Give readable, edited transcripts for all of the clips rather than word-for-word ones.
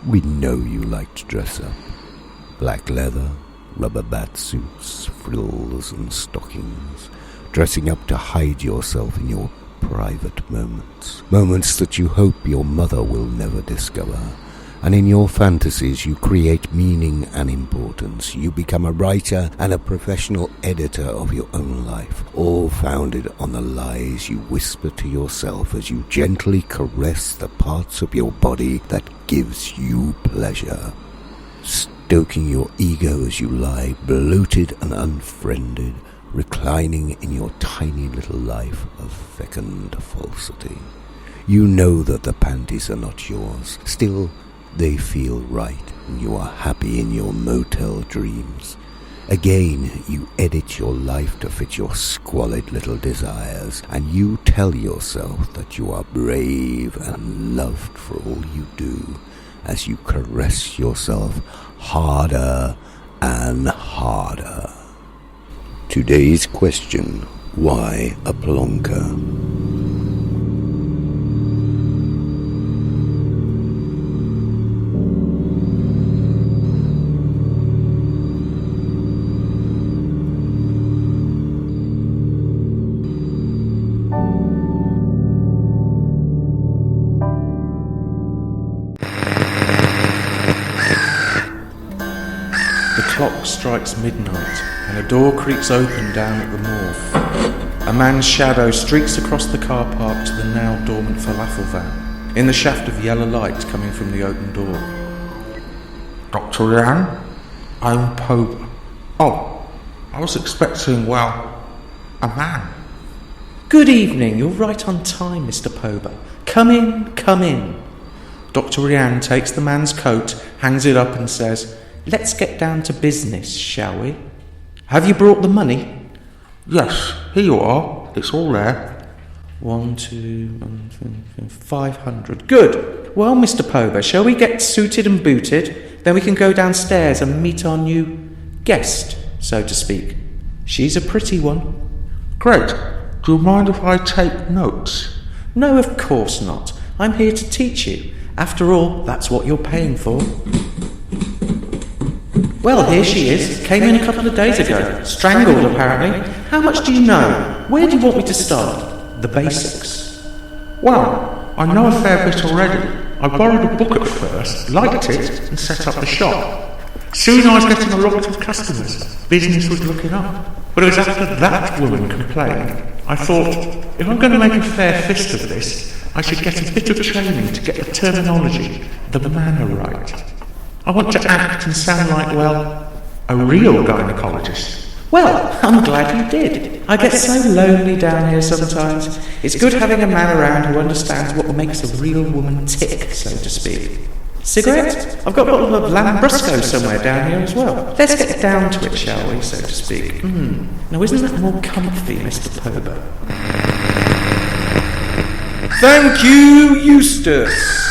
We know you like to dress up. Black leather, rubber bat suits, frills and stockings. Dressing up to hide yourself in your private moments. Moments that you hope your mother will never discover. And in your fantasies you create meaning and importance. You become a writer and a professional editor of your own life, all founded on the lies you whisper to yourself as you gently caress the parts of your body that gives you pleasure. Stoking your ego as you lie, bloated and unfriended, reclining in your tiny little life of fecund falsity. You know that the panties are not yours. Still, they feel right, and you are happy in your motel dreams. Again, you edit your life to fit your squalid little desires, and you tell yourself that you are brave and loved for all you do, as you caress yourself harder and harder. Today's question: why a plonker? The clock strikes midnight, and a door creaks open down at the moor. A man's shadow streaks across the car park to the now dormant falafel van, in the shaft of yellow light coming from the open door. Dr. Ryan, I'm Pope. Oh, I was expecting, well, a man. Good evening, you're right on time, Mr. Pober. Come in, come in. Dr. Rianne takes the man's coat, hangs it up and says, "Let's get down to business, shall we? Have you brought the money?" Yes, here you are. It's all there. 500. Good. Well, Mr. Pober, shall we get suited and booted? Then we can go downstairs and meet our new guest, so to speak. She's a pretty one. Great. Do you mind if I take notes? No, of course not. I'm here to teach you. After all, that's what you're paying for. Well, here she is. Came in a couple of days ago. Strangled, apparently. How much do you know? Where do you want me to start? The basics. Well, I know a fair bit already. I borrowed a book at first, liked it, and set up the shop. Soon I was getting a lot of customers. Business was looking up. But it was after that woman complained, I thought, if I'm going to make a fair fist of this, I should get a bit of training to get the terminology, the manner right. I want to act and sound like, well, a real gynecologist. Well, I'm glad you did. I get so lonely down here sometimes. It's good having a man around who understands what makes a real woman tick, so to speak. Cigarette? I've got a bottle of Lambrusco somewhere down here as well. Let's get down to it, shall we, so to speak. Now isn't that more comfy, Mr. Pober? Thank you, Eustace.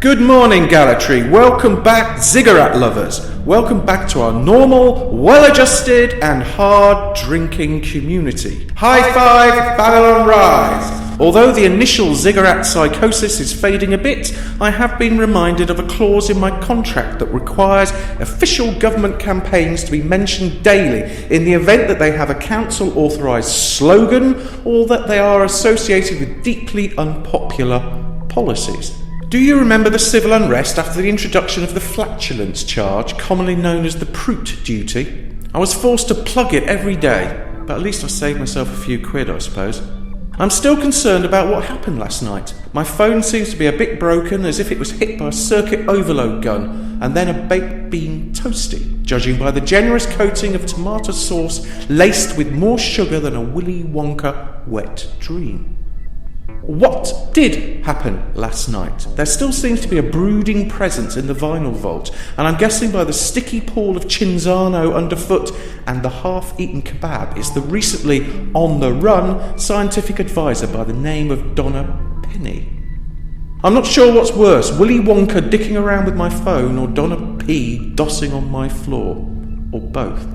Good morning, Galatry. Welcome back, ziggurat lovers. Welcome back to our normal, well-adjusted and hard-drinking community. High five, Babylon Rise! Although the initial ziggurat psychosis is fading a bit, I have been reminded of a clause in my contract that requires official government campaigns to be mentioned daily in the event that they have a council-authorised slogan or that they are associated with deeply unpopular policies. Do you remember the civil unrest after the introduction of the flatulence charge, commonly known as the Prout duty? I was forced to plug it every day, but at least I saved myself a few quid, I suppose. I'm still concerned about what happened last night. My phone seems to be a bit broken, as if it was hit by a circuit overload gun, and then a baked bean toasty, judging by the generous coating of tomato sauce laced with more sugar than a Willy Wonka wet dream. What did happen last night? There still seems to be a brooding presence in the vinyl vault, and I'm guessing by the sticky pool of Cinzano underfoot and the half-eaten kebab is the recently on-the-run scientific advisor by the name of Donna Penny. I'm not sure what's worse, Willy Wonka dicking around with my phone or Donna P dossing on my floor, or both.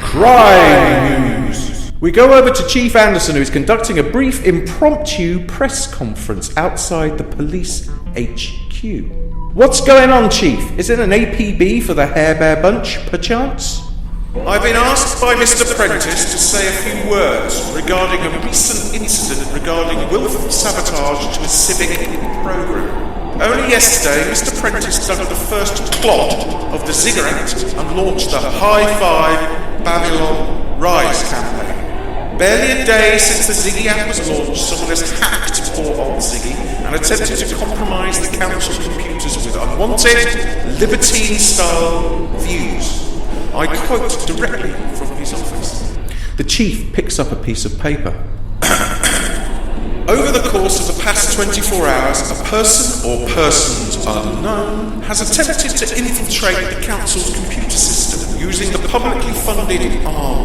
Crime news! We go over to Chief Anderson, who's conducting a brief impromptu press conference outside the police HQ. What's going on, Chief? Is it an APB for the Hair Bear Bunch, perchance? I've been asked by Mr. Prentice to say a few words regarding a recent incident regarding willful sabotage to a civic programme. Only yesterday, Mr. Prentice dug the first plot of the Ziggurat and launched the High Five Babylon Rise campaign. Barely a day since the Ziggy app was launched, someone has hacked poor old Ziggy and attempted to compromise the council computers with unwanted, libertine-style views. I quote directly from his office. The Chief picks up a piece of paper. Over the course of the past 24 hours, a person or persons unknown has attempted to infiltrate the council's computer system using the publicly funded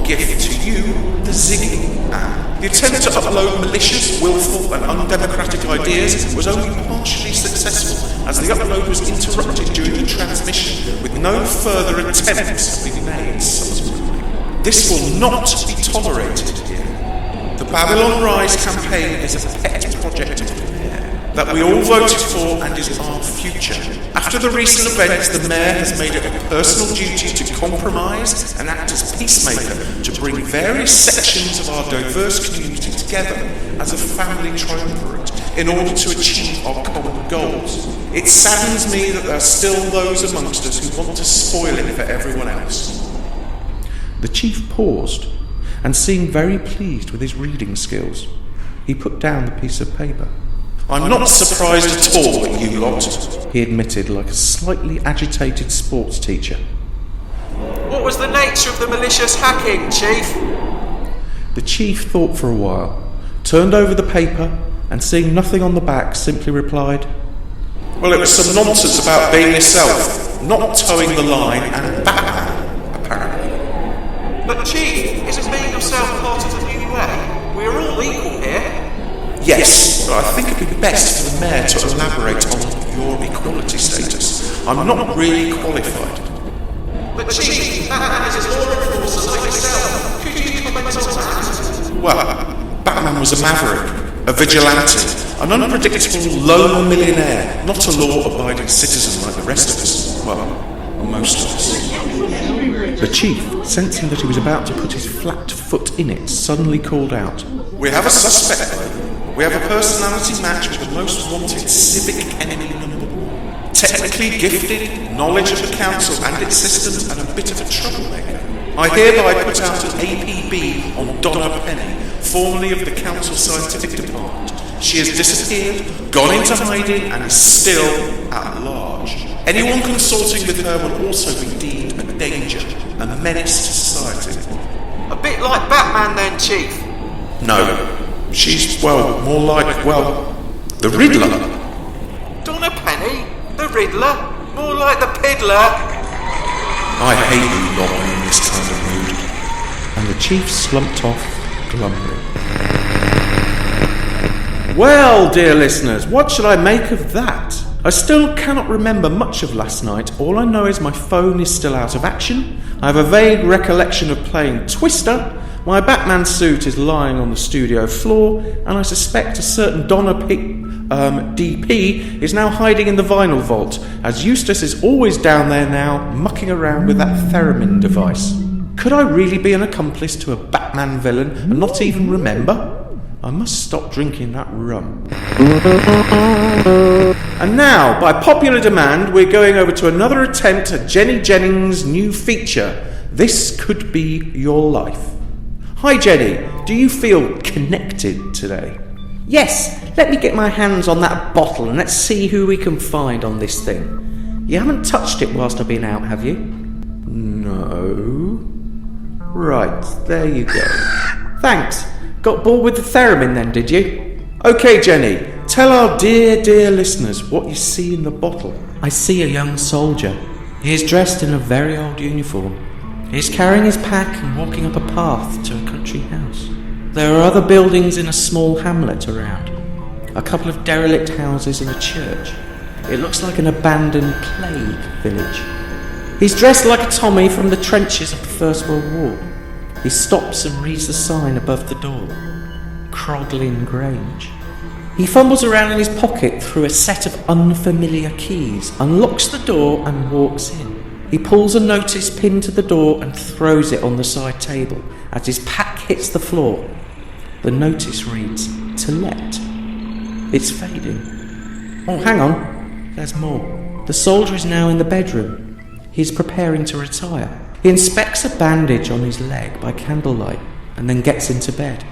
gift to you, the Ziggy app. The attempt to upload malicious, willful and undemocratic ideas was only partially successful, as the upload was interrupted during the transmission, with no further attempts having been made subsequently. This will not be tolerated here. The Babylon Rise campaign is a pet project of the Mayor that we all voted for and is our future. After the recent events, the Mayor has made it a personal duty to compromise and act as peacemaker to bring various sections of our diverse community together as a family triumvirate in order to achieve our common goals. It saddens me that there are still those amongst us who want to spoil it for everyone else. The Chief paused and seemed very pleased with his reading skills. He put down the piece of paper. I'm not surprised at all at you lot, he admitted like a slightly agitated sports teacher. What was the nature of the malicious hacking, Chief? The Chief thought for a while, turned over the paper, and seeing nothing on the back, simply replied, Well, it was some nonsense about being yourself, not towing the line, and Batman, apparently. But Chief, isn't being yourself part of the new way? We're all equal here. Yes, but I think it'd be best for the Mayor to elaborate on your equality status. I'm not really qualified. But Chief, Batman is a law enforcer like yourself. Could you comment on that? Well, Batman was a maverick, a vigilante, an unpredictable lone millionaire, not a law-abiding citizen like the rest of us. Well, most of us. The Chief, sensing that he was about to put his flat foot in it, suddenly called out, We have a suspect, though. We have a personality match with the most wanted civic enemy number 1. Technically gifted, knowledge of the council and its systems, and a bit of a troublemaker. I hereby put out an APB on Donna Penny, formerly of the council scientific department. She has disappeared, gone into hiding, and is still at large. Anyone consorting with her will also be deemed a danger, a menace to society. A bit like Batman then, Chief. No. She's, more like, the Riddler. Donna Penny? The Riddler? More like the Piddler? I hate you lot in this kind of mood. and the Chief slumped off glumly. Well, dear listeners, what should I make of that? I still cannot remember much of last night. All I know is my phone is still out of action. I have a vague recollection of playing Twister. My Batman suit is lying on the studio floor, and I suspect a certain Donna DP is now hiding in the vinyl vault, as Eustace is always down there now, mucking around with that theremin device. Could I really be an accomplice to a Batman villain and not even remember? I must stop drinking that rum. And now, by popular demand, we're going over to another attempt at Jenny Jennings' new feature, This Could Be Your Life. Hi Jenny, do you feel connected today? Yes, let me get my hands on that bottle and let's see who we can find on this thing. You haven't touched it whilst I've been out, have you? No. Right, there you go. Thanks. Got bored with the theremin then, did you? Okay, Jenny, tell our dear, dear listeners what you see in the bottle. I see a young soldier. He is dressed in a very old uniform. He is carrying his pack and walking up a path to a country house. There are other buildings in a small hamlet around. A couple of derelict houses and a church. It looks like an abandoned plague village. He's dressed like a Tommy from the trenches of the First World War. He stops and reads the sign above the door. Croglin Grange. He fumbles around in his pocket through a set of unfamiliar keys, unlocks the door and walks in. He pulls a notice pinned to the door and throws it on the side table. As his pack hits the floor, the notice reads, "To let." It's fading. Oh, hang on. There's more. The soldier is now in the bedroom. He's preparing to retire. He inspects a bandage on his leg by candlelight and then gets into bed.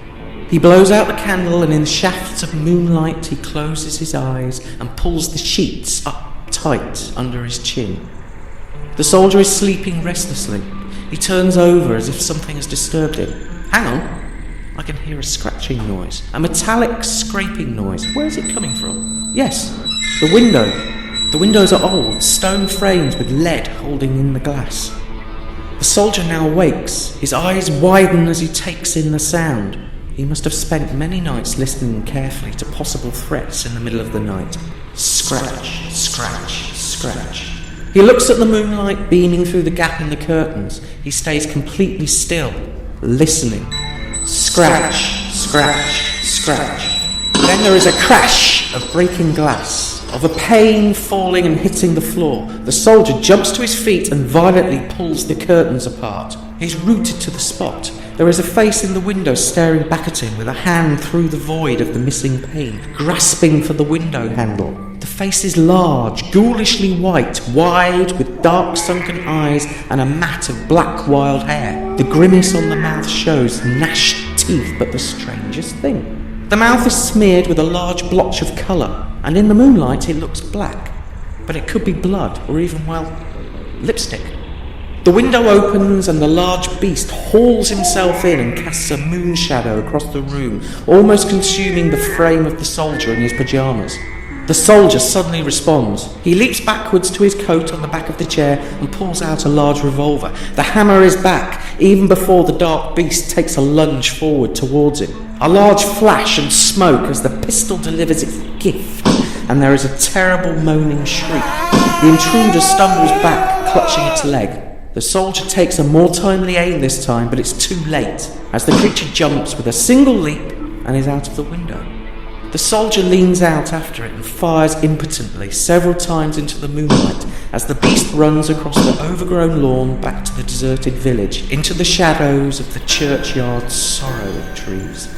He blows out the candle, and in the shafts of moonlight he closes his eyes and pulls the sheets up tight under his chin. The soldier is sleeping restlessly. He turns over as if something has disturbed him. Hang on. I can hear a scratching noise, a metallic scraping noise. Where is it coming from? Yes, the window. The windows are old, stone frames with lead holding in the glass. The soldier now awakes. His eyes widen as he takes in the sound. He must have spent many nights listening carefully to possible threats in the middle of the night. Scratch, scratch, scratch. He looks at the moonlight beaming through the gap in the curtains. He stays completely still, listening. Scratch, scratch, scratch. Then there is a crash of breaking glass, of a pane falling and hitting the floor. The soldier jumps to his feet and violently pulls the curtains apart. He's rooted to the spot. There is a face in the window staring back at him with a hand through the void of the missing pane, grasping for the window handle. The face is large, ghoulishly white, wide, with dark sunken eyes and a mat of black wild hair. The grimace on the mouth shows gnashed teeth, but the strangest thing. The mouth is smeared with a large blotch of colour, and in the moonlight it looks black. But it could be blood, or even, well, lipstick. The window opens and the large beast hauls himself in and casts a moon shadow across the room, almost consuming the frame of the soldier in his pyjamas. The soldier suddenly responds. He leaps backwards to his coat on the back of the chair and pulls out a large revolver. The hammer is back, even before the dark beast takes a lunge forward towards him. A large flash and smoke as the pistol delivers its gift, and there is a terrible moaning shriek. The intruder stumbles back, clutching its leg. The soldier takes a more timely aim this time, but it's too late, as the creature jumps with a single leap and is out of the window. The soldier leans out after it and fires impotently several times into the moonlight as the beast runs across the overgrown lawn back to the deserted village, into the shadows of the churchyard sorrow trees.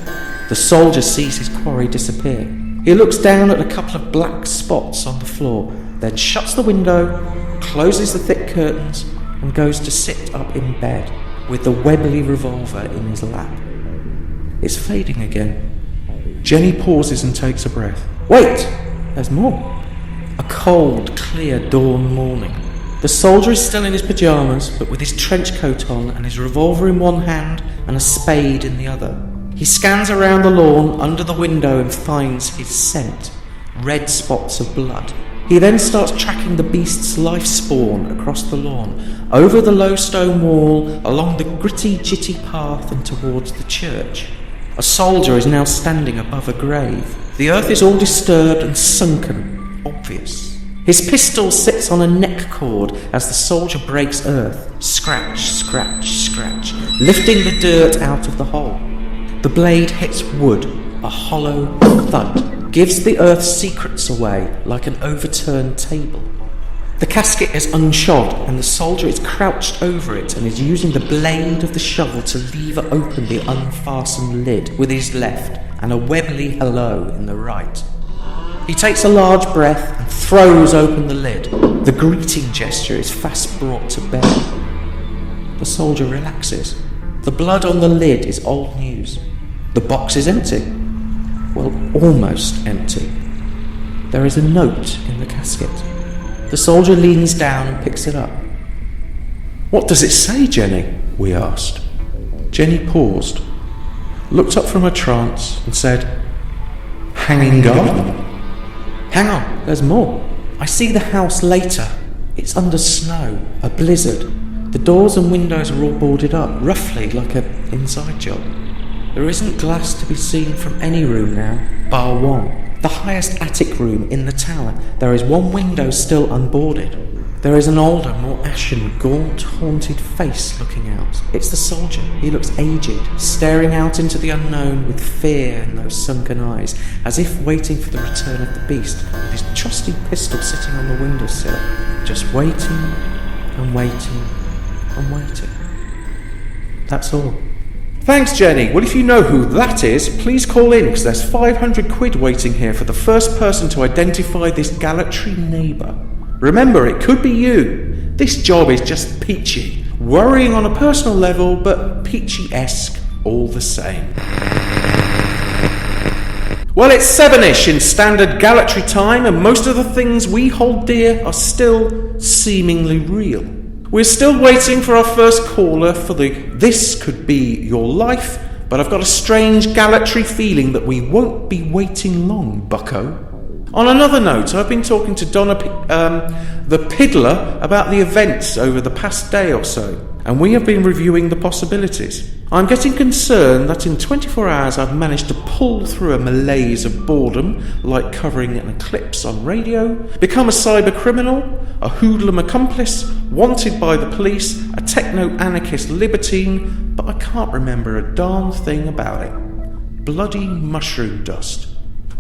The soldier sees his quarry disappear. He looks down at a couple of black spots on the floor, then shuts the window, closes the thick curtains, and goes to sit up in bed with the Webley revolver in his lap. It's fading again. Jenny pauses and takes a breath. Wait! There's more. A cold, clear dawn morning. The soldier is still in his pyjamas, but with his trench coat on and his revolver in one hand and a spade in the other. He scans around the lawn under the window and finds his scent. Red spots of blood. He then starts tracking the beast's life spawn across the lawn, over the low stone wall, along the gritty, jitty path and towards the church. A soldier is now standing above a grave. The earth is all disturbed and sunken, obvious. His pistol sits on a neck cord as the soldier breaks earth. Scratch, scratch, scratch, lifting the dirt out of the hole. The blade hits wood, a hollow thud. Gives the earth's secrets away like an overturned table. The casket is unshod and the soldier is crouched over it and is using the blade of the shovel to lever open the unfastened lid with his left and a Webley hello in the right. He takes a large breath and throws open the lid. The greeting gesture is fast brought to bear. The soldier relaxes. The blood on the lid is old news. The box is empty. Well, almost empty. There is a note in the casket. The soldier leans down and picks it up. What does it say, Jenny? We asked. Jenny paused, looked up from her trance and said, Hanging garden. Hang on, there's more. I see the house later. It's under snow, a blizzard. The doors and windows are all boarded up, roughly like an inside job. There isn't glass to be seen from any room now, bar one. The highest attic room in the tower. There is one window still unboarded. There is an older, more ashen, gaunt, haunted face looking out. It's the soldier. He looks aged, staring out into the unknown with fear in those sunken eyes, as if waiting for the return of the beast, with his trusty pistol sitting on the windowsill, just waiting and waiting and waiting. That's all. Thanks, Jenny. Well, if you know who that is, please call in, because there's 500 quid waiting here for the first person to identify this Gallatry neighbour. Remember, it could be you. This job is just peachy. Worrying on a personal level, but peachy-esque all the same. Well, it's 7-ish in standard Gallatry time, and most of the things we hold dear are still seemingly real. We're still waiting for our first caller for the This Could Be Your Life, but I've got a strange Gallatry feeling that we won't be waiting long, bucko. On another note, I've been talking to Donna the Piddler about the events over the past day or so, and we have been reviewing the possibilities. I'm getting concerned that in 24 hours I've managed to pull through a malaise of boredom, like covering an eclipse on radio, become a cyber criminal, a hoodlum accomplice, wanted by the police, a techno-anarchist libertine, but I can't remember a darn thing about it. Bloody mushroom dust.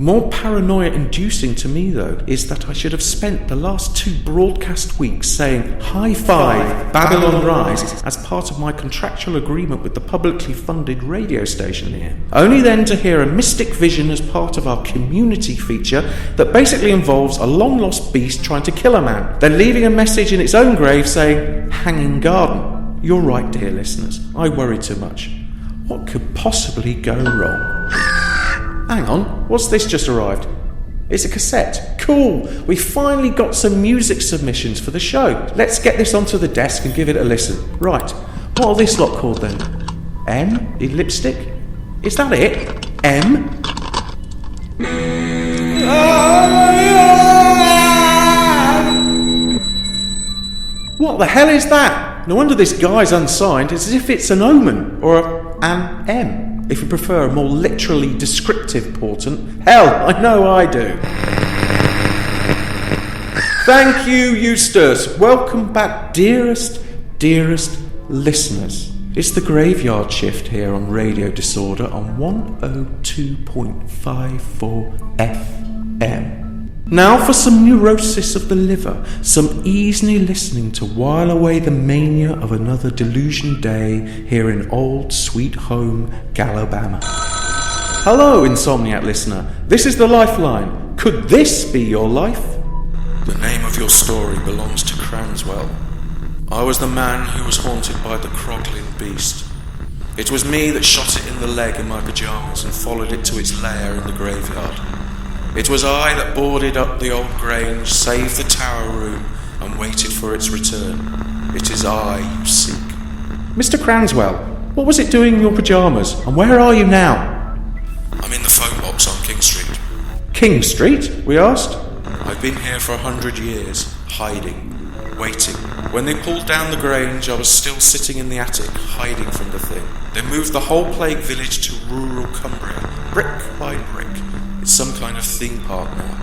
More paranoia-inducing to me, though, is that I should have spent the last 2 broadcast weeks saying "High Five, Babylon Rise" as part of my contractual agreement with the publicly funded radio station here, only then to hear a mystic vision as part of our community feature that basically involves a long-lost beast trying to kill a man, then leaving a message in its own grave saying "Hanging Garden." You're right, dear listeners, I worry too much. What could possibly go wrong? Hang on, what's this just arrived? It's a cassette. Cool, we finally got some music submissions for the show. Let's get this onto the desk and give it a listen. Right, what are this lot called then? M? In lipstick? Is that it? M? What the hell is that? No wonder this guy's unsigned. It's as if it's an omen, or an M. If you prefer a more literally descriptive portent. Hell, I know I do. Thank you, Eustace. Welcome back, dearest listeners. It's the graveyard shift here on Radio Disorder on 102.54 FM. Now for some neurosis of the liver, some easy listening to while away the mania of another delusion day here in old sweet home Galabama. Hello, Insomniac listener. This is the Lifeline. Could this be your life? The name of your story belongs to Cranswell. I was the man who was haunted by the Croglin beast. It was me that shot it in the leg in my pyjamas and followed it to its lair in the graveyard. It was I that boarded up the old Grange, saved the tower room, and waited for its return. It is I you seek. Mr. Cranswell, what was it doing in your pyjamas, and where are you now? I'm in the phone box on King Street. King Street? We asked. I've been here for 100 years, hiding, waiting. When they pulled down the Grange, I was still sitting in the attic, hiding from the thing. They moved the whole plague village to rural Cumbria, brick by brick. It's some kind of theme park now.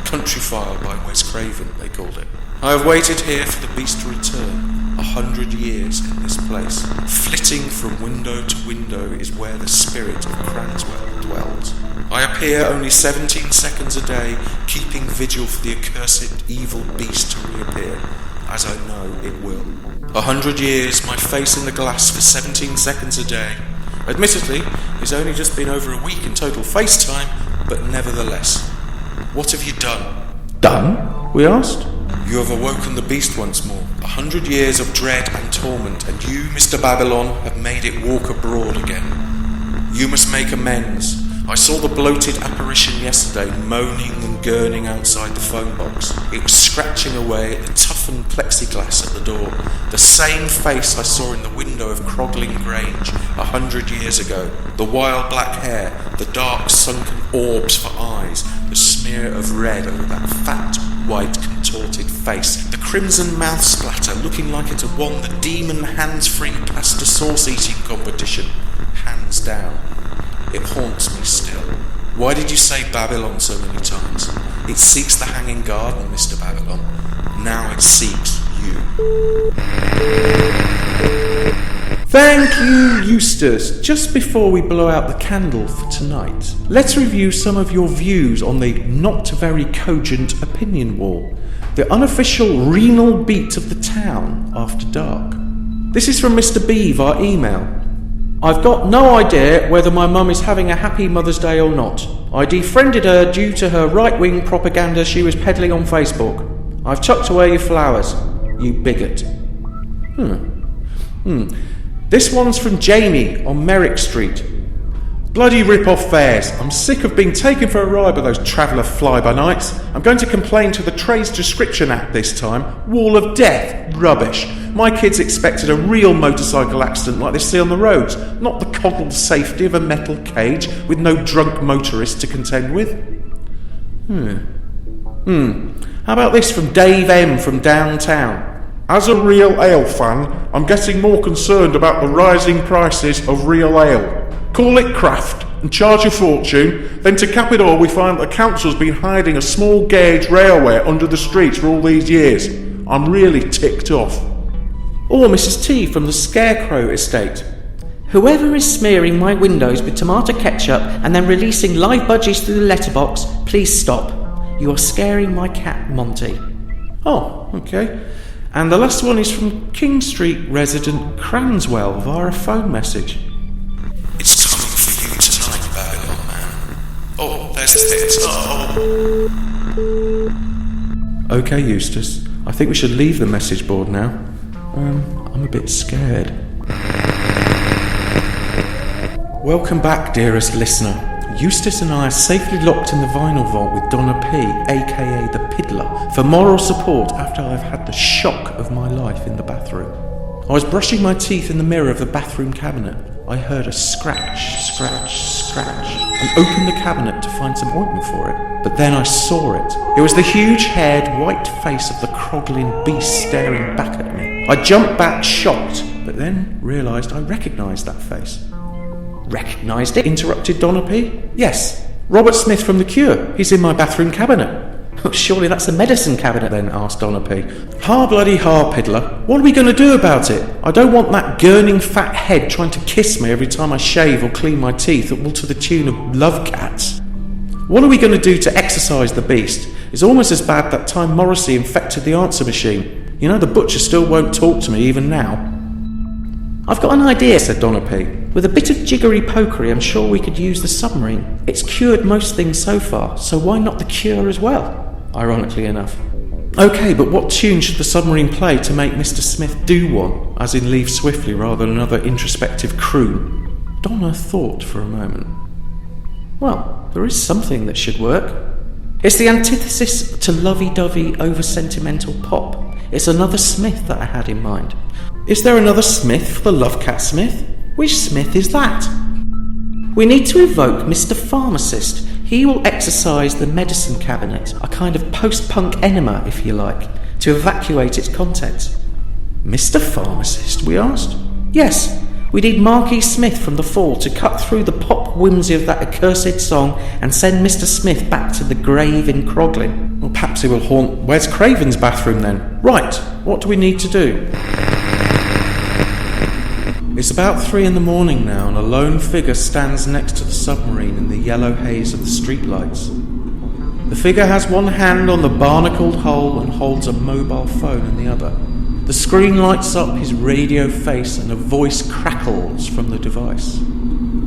Countryfile by Wes Craven, they called it. I have waited here for the beast to return. 100 years in this place. Flitting from window to window is where the spirit of Cranswell dwells. I appear only 17 seconds a day, keeping vigil for the accursed evil beast to reappear, as I know it will. 100 years, my face in the glass for 17 seconds a day. Admittedly, it's only just been over a week in total FaceTime, but nevertheless. What have you done? Done? We asked. You have awoken the beast once more. 100 years of dread and torment, and you, Mr. Babylon, have made it walk abroad again. You must make amends. I saw the bloated apparition yesterday moaning and gurning outside the phone box. It was scratching away at the toughened plexiglass at the door. The same face I saw in the window of Croglin Grange 100 years ago. The wild black hair, the dark sunken orbs for eyes, the smear of red over that fat, white, contorted face, the crimson mouth splatter looking like it had won the demon hands-free pasta sauce eating competition. Hands down. It haunts me still. Why did you say Babylon so many times? It seeks the hanging garden, Mr. Babylon. Now it seeks Thank you, Eustace. Just before we blow out the candle for tonight, let's review some of your views on the not very cogent opinion wall, the unofficial renal beat of the town after dark. This is from Mr. B via email. I've got no idea whether my mum is having a happy Mother's Day or not. I defriended her due to her right-wing propaganda she was peddling on Facebook. I've chucked away your flowers, you bigot. This one's from Jamie on Merrick Street. Bloody rip-off fairs. I'm sick of being taken for a ride by those traveller fly-by-nights. I'm going to complain to the Trades Description Act this time. Wall of death. Rubbish. My kids expected a real motorcycle accident like they see on the roads, not the coddled safety of a metal cage with no drunk motorist to contend with. How about this from Dave M from downtown? As a real ale fan, I'm getting more concerned about the rising prices of real ale. Call it craft and charge a fortune, then to cap it all we find that the council's been hiding a small gauge railway under the streets for all these years. I'm really ticked off. Or Mrs. T from the Scarecrow estate. Whoever is smearing my windows with tomato ketchup and then releasing live budgies through the letterbox, please stop. You are scaring my cat, Monty. Oh, okay. And the last one is from King Street resident Cranswell via a phone message. It's coming for you tonight, Babylon Man. Oh, there's the Oh. Okay, Eustace. I think we should leave the message board now. I'm a bit scared. Welcome back, dearest listener. Eustace and I are safely locked in the vinyl vault with Donna P, aka the Piddler, for moral support after I've had the shock of my life in the bathroom. I was brushing my teeth in the mirror of the bathroom cabinet. I heard a scratch, and opened the cabinet to find some ointment for it. But then I saw it. It was the huge-haired, white face of the Croglin beast staring back at me. I jumped back, shocked, but then realised I recognised that face. Recognised it? Interrupted Donna P. Yes, Robert Smith from The Cure. He's in my bathroom cabinet. Oh, surely that's the medicine cabinet then, asked Donna P. Bloody Piddler. What are we going to do about it? I don't want that gurning fat head trying to kiss me every time I shave or clean my teeth, all to the tune of love cats. What are we going to do to exorcise the beast? It's almost as bad that time Morrissey infected the answer machine. You know, the butcher still won't talk to me even now. I've got an idea, said Donna P. With a bit of jiggery pokery, I'm sure we could use the submarine. It's cured most things so far, so why not the cure as well? Ironically enough. Okay, but what tune should the submarine play to make Mr. Smith do one, as in leave swiftly rather than another introspective croon? Donna thought for a moment. Well, there is something that should work. It's the antithesis to lovey-dovey, over-sentimental pop. It's another Smith that I had in mind. Is there another Smith for the Love Cat Smith? Which Smith is that? We need to evoke Mr. Pharmacist. He will exercise the medicine cabinet, a kind of post-punk enema, if you like, to evacuate its contents. Mr. Pharmacist, we asked? Yes, we need Marquis Smith from The Fall to cut through the pop whimsy of that accursed song and send Mr. Smith back to the grave in Croglin. Well, perhaps he will haunt Wes Craven's bathroom then. Right, what do we need to do? It's about 3 a.m. now, and a lone figure stands next to the submarine in the yellow haze of the streetlights. The figure has one hand on the barnacled hull and holds a mobile phone in the other. The screen lights up his radio face and a voice crackles from the device.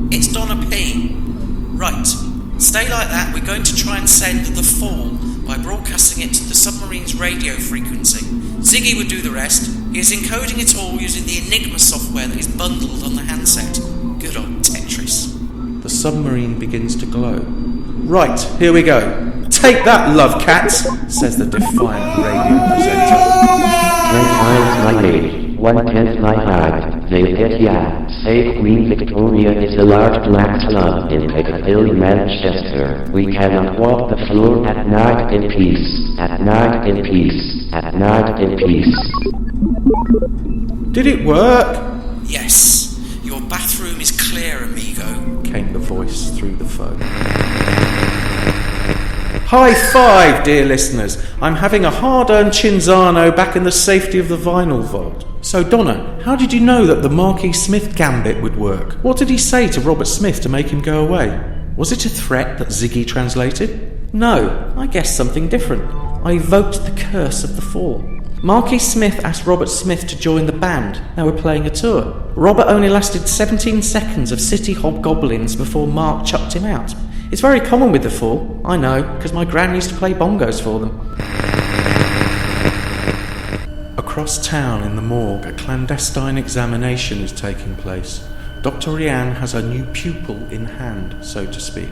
It's Donna P. Right, stay like that. We're going to try and send The Fall by broadcasting it to the submarine's radio frequency. Ziggy would do the rest. He is encoding it all using the Enigma software that is bundled on the handset. Good old Tetris. The submarine begins to glow. Right, here we go. Take that, love cats, says the defiant radio presenter. 10 times my age, 1/10 my height, they hit ya. Say Queen Victoria is a large black slug in Piccadilly, Manchester. We cannot walk the floor at night in peace, at night in peace, at night in peace. Did it work? Yes, your bathroom is clear, amigo, came the voice through the phone. High five, dear listeners. I'm having a hard-earned Cinzano back in the safety of the vinyl vault. So, Donna, how did you know that the Marquis Smith gambit would work? What did he say to Robert Smith to make him go away? Was it a threat that Ziggy translated? No, I guessed something different. I evoked the curse of the fall. Marquis Smith asked Robert Smith to join the band. They were playing a tour. Robert only lasted 17 seconds of city hobgoblins before Mark chucked him out. It's very common with the Fall. I know, because my gran used to play bongos for them. Across town in the morgue, a clandestine examination is taking place. Dr. Rianne has a new pupil in hand, so to speak.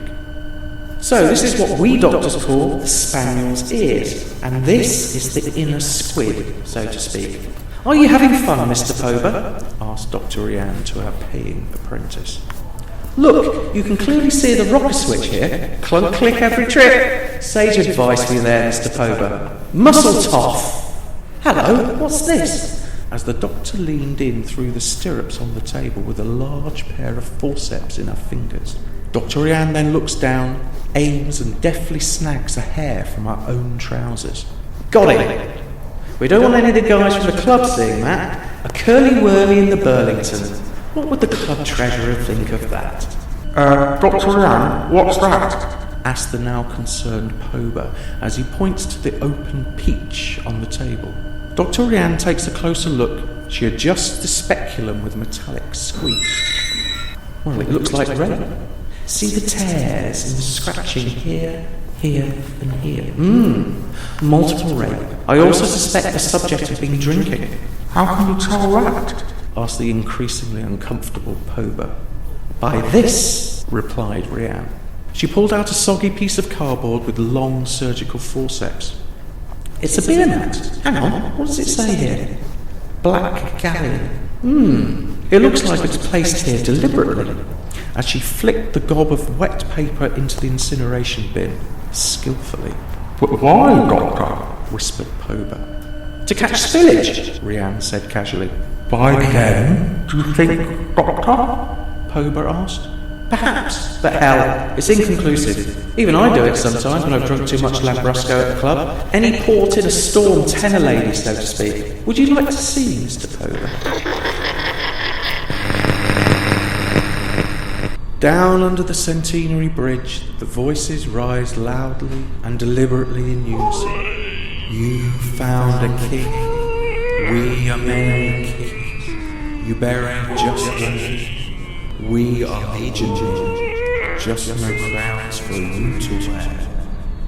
So this is what we doctors call the spaniel's ears, and this is the inner squid, so to speak. Are you having fun, Mr. Pober? Asked Dr. Rianne to her paying apprentice. Look, you can clearly see the rocker switch here. Clunk click every trip. Sage advice for you there, Mr. Pober. Muscle toff. Hello, what's this? As the doctor leaned in through the stirrups on the table with a large pair of forceps in her fingers. Dr. Rianne then looks down, aims and deftly snags a hair from her own trousers. Got it. We don't want any of the guys from the club seeing that. A curly-whirly in the Burlington. What would the club treasurer think of that? Dr. Rianne, what's that? Asked the now concerned Pober as he points to the open peach on the table. Dr. Rianne takes a closer look. She adjusts the speculum with a metallic squeak. Well, it looks like rain. See the tears and the scratching here, here, and here. Multiple rape. I also suspect the subject has been drinking. How can you tell that? Asked the increasingly uncomfortable Pober. By this, replied Rianne. She pulled out a soggy piece of cardboard with long surgical forceps. It's a beer mat. Hang on, what does it say here? Black galleon. It looks like it's placed here deliberately. As she flicked the gob of wet paper into the incineration bin, skillfully. But why, Doctor? Whispered Pober. To catch spillage, Rianne said casually. By them, do you think, Doctor? Pober asked. Perhaps, but hell, it's inconclusive. Even I do it sometimes when I've drunk too much Lambrusco at the club. Any port in a storm tenor lady, so to speak. Would you like to see, Mr. Pober? Down under the centenary bridge, the voices rise loudly and deliberately in unison. You found a king, we are many kings. You bearing just one. We are legion, just no crowns for you to wear.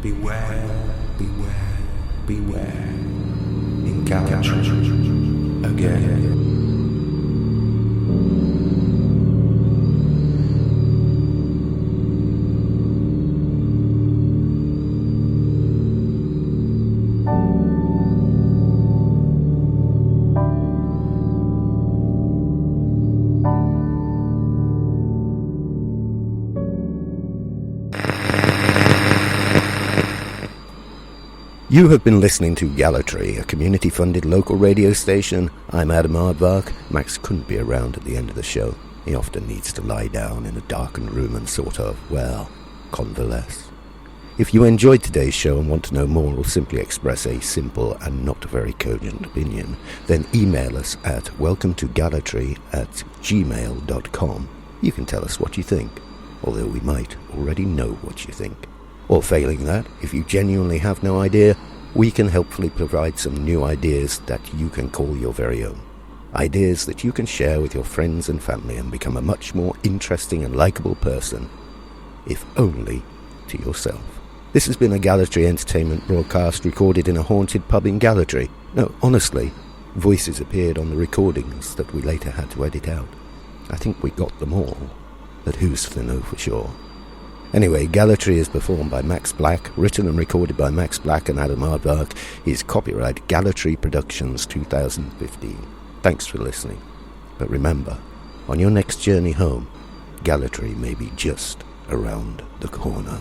Beware, beware, beware. In gallantry again. You have been listening to Gallatry, a community-funded local radio station. I'm Adam Aardvark. Max couldn't be around at the end of the show. He often needs to lie down in a darkened room and sort of, well, convalesce. If you enjoyed today's show and want to know more or simply express a simple and not very cogent opinion, then email us at welcometogallatry@gmail.com. You can tell us what you think, although we might already know what you think. Or failing that, if you genuinely have no idea, we can helpfully provide some new ideas that you can call your very own. Ideas that you can share with your friends and family and become a much more interesting and likeable person, if only to yourself. This has been a Gallatry Entertainment broadcast recorded in a haunted pub in Gallatry. No, honestly, voices appeared on the recordings that we later had to edit out. I think we got them all, but who's to know for sure? Anyway, Gallatry is performed by Max Black, written and recorded by Max Black and Adam Aardvark. Is copyright Gallatry Productions 2015. Thanks for listening. But remember, on your next journey home, Gallatry may be just around the corner.